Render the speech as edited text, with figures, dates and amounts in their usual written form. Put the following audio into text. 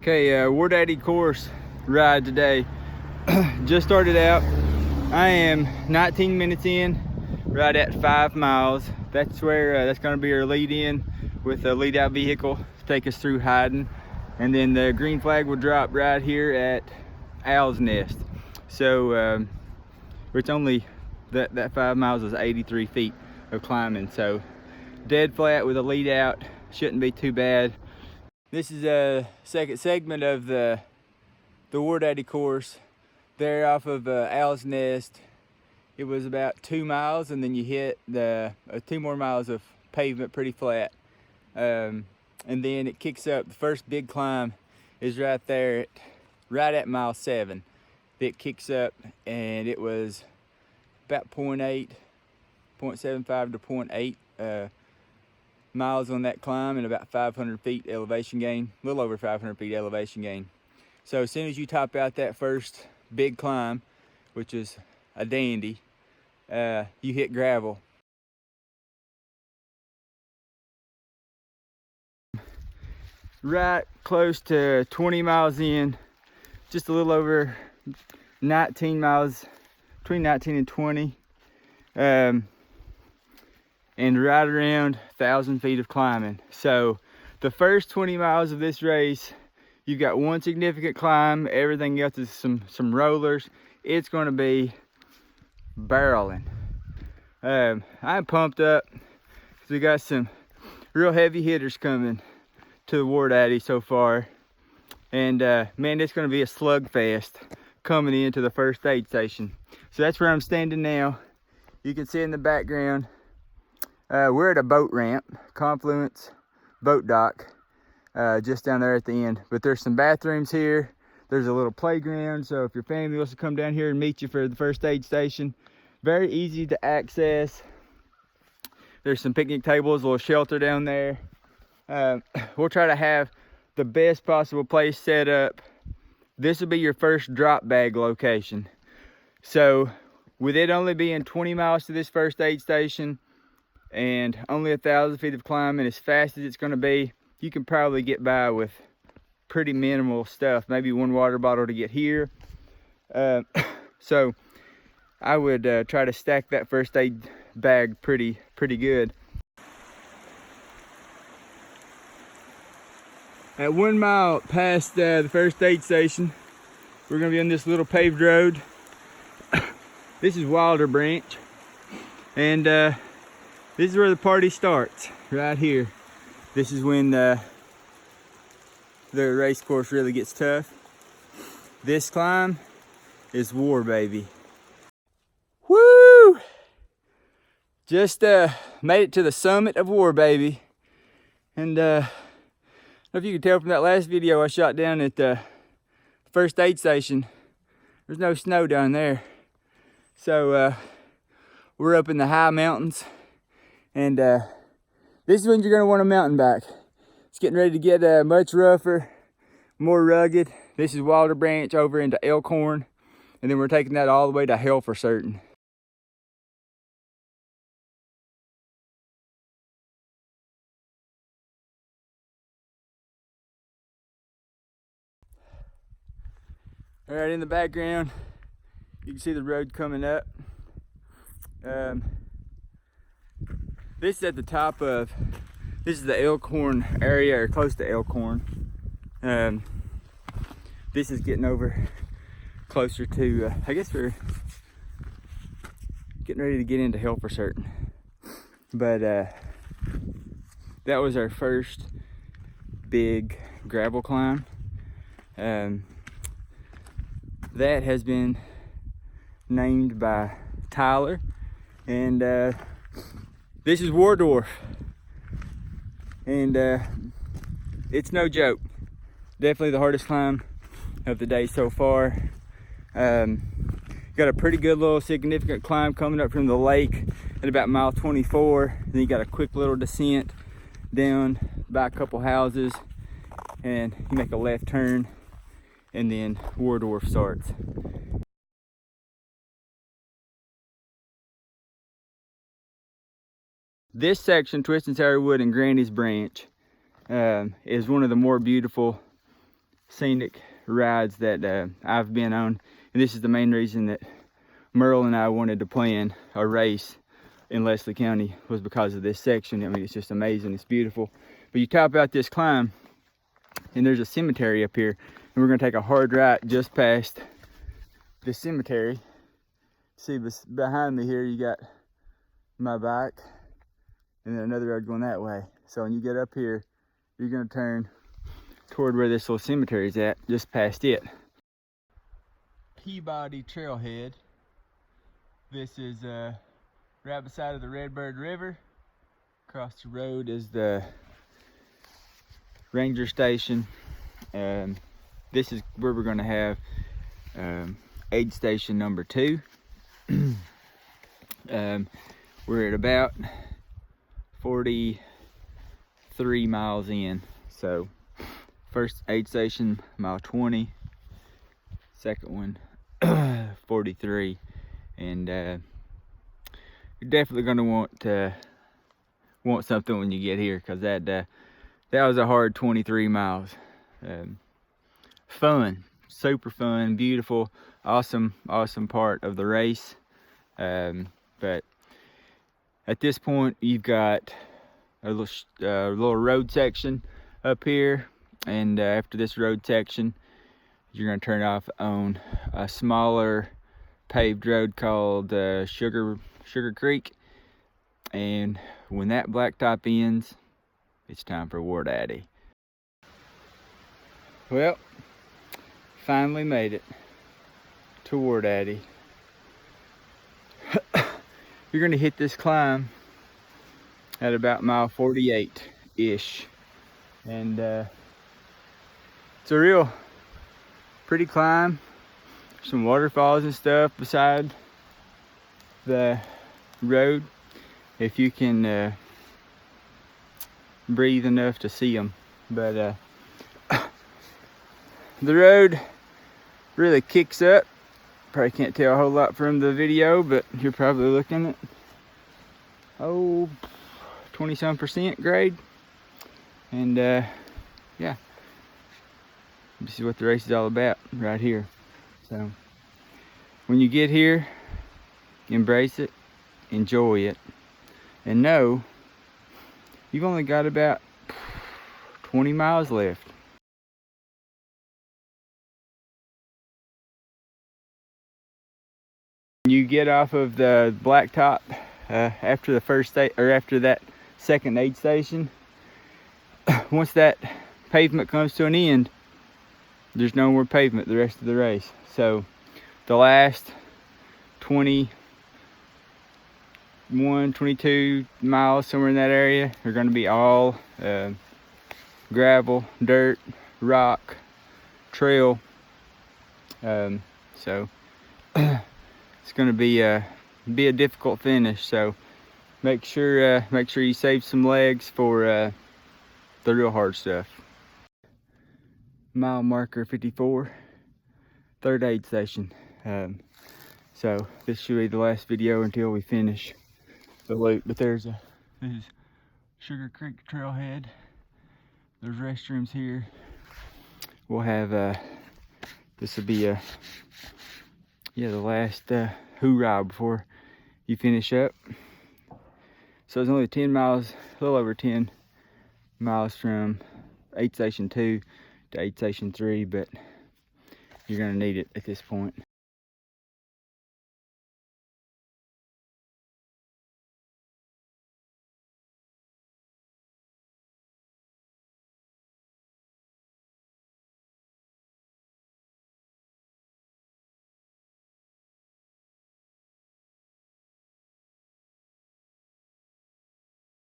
Okay, War Daddy course ride today. Just started out. I am 19 minutes in, right at 5 miles. That's where that's going to be our lead in with a lead out vehicle to take us through Hyden, and then the green flag will drop right here at Owl's Nest. So it's only that 5 miles is 83 feet of climbing, so dead flat with a lead out shouldn't be too bad. This is a second segment of the War Daddy course. There off of Owl's Nest, it was about 2 miles, and then you hit the 2 more miles of pavement, pretty flat. And then it kicks up. The first big climb is right there, right at mile 7. It kicks up, and it was about 0.75 to 0.8 miles on that climb, and about 500 feet elevation gain, a little over 500 feet elevation gain. So as soon as you top out that first big climb, which is a dandy, you hit gravel. Right close to 20 miles in, just a little over 19 miles, between 19 and 20. And right around 1,000 feet of climbing. So the first 20 miles of this race, you've got one significant climb, everything else is some rollers. It's going to be barreling. I'm pumped up because we got some real heavy hitters coming to the War Daddy so far. And man, it's going to be a slugfest coming into the first aid station. So that's where I'm standing now. You can see in the background, we're at a boat ramp, Confluence boat dock, just down there at the end. But there's some bathrooms here. There's a little playground, so if your family wants to come down here and meet you for the first aid station, very easy to access. There's some picnic tables, a little shelter down there. We'll try to have the best possible place set up. This will be your first drop bag location. So with it only being 20 miles to this first aid station, and only 1,000 feet of climbing, as fast as it's going to be, you can probably get by with pretty minimal stuff, maybe one water bottle to get here. So I would try to stack that first aid bag pretty good. At 1 mile past the first aid station, we're going to be on this little paved road. This is Wilder Branch, and this is where the party starts, right here. This is when the race course really gets tough. This climb is War, baby. Woo! Just made it to the summit of War, baby. And I don't know if you can tell from that last video I shot down at the first aid station, there's no snow down there. So we're up in the high mountains. And this is when you're going to want a mountain bike. It's getting ready to get much rougher, more rugged. This is Wilder Branch over into Elkhorn. And then we're taking that all the way to Hell for Certain. All right, in the background, you can see the road coming up. This is at the top of, this is the Elkhorn area, or close to Elkhorn. This is getting over closer to, I guess we're getting ready to get into Hell for Certain. But that was our first big gravel climb. That has been named by Tyler, and this is Wardorf, and it's no joke. Definitely the hardest climb of the day so far. Got a pretty good little significant climb coming up from the lake at about mile 24. Then you got a quick little descent down by a couple houses, and you make a left turn, and then Wardorf starts. This section, Twist and Sour Wood and Granny's Branch, is one of the more beautiful scenic rides that I've been on. And this is the main reason that Merle and I wanted to plan a race in Leslie County, was because of this section. I mean, it's just amazing, it's beautiful. But you top out this climb and there's a cemetery up here, and we're gonna take a hard right just past this cemetery. See, behind me here you got my bike and then another road going that way. So when you get up here, you're gonna turn toward where this little cemetery is at, just past it. Peabody Trailhead. This is right beside of the Redbird River. Across the road is the ranger station. This is where we're gonna have aid station number 2. We're at about 43 miles in. So first aid station, mile 20. Second one, 43. And you're definitely gonna want something when you get here, because that was a hard 23 miles. Fun, super fun, beautiful, awesome part of the race. But at this point, you've got a little road section up here, and after this road section, you're gonna turn off on a smaller paved road called Sugar Creek. And when that blacktop ends, it's time for War Daddy. Well, finally made it to War Daddy. You're gonna hit this climb at about mile 48-ish. And it's a real pretty climb. Some waterfalls and stuff beside the road, if you can breathe enough to see them. But the road really kicks up. Probably can't tell a whole lot from the video, but you're probably looking at 20-some% grade. And yeah, this is what the race is all about right here. So when you get here, embrace it, enjoy it, and know you've only got about 20 miles left. You get off of the blacktop after the first after that second aid station. Once that pavement comes to an end, there's no more pavement the rest of the race. So the last 21, 22 miles, somewhere in that area, are going to be all gravel, dirt, rock, trail. So it's going to be a difficult finish. So make sure you save some legs for the real hard stuff. Mile marker 54, third aid station. So this should be the last video until we finish the loop. But this is Sugar Creek Trailhead. There's restrooms here. We'll have this will be the last hoorah before you finish up. So it's only 10 miles, a little over 10 miles from aid station 2 to aid station 3, but you're gonna need it at this point.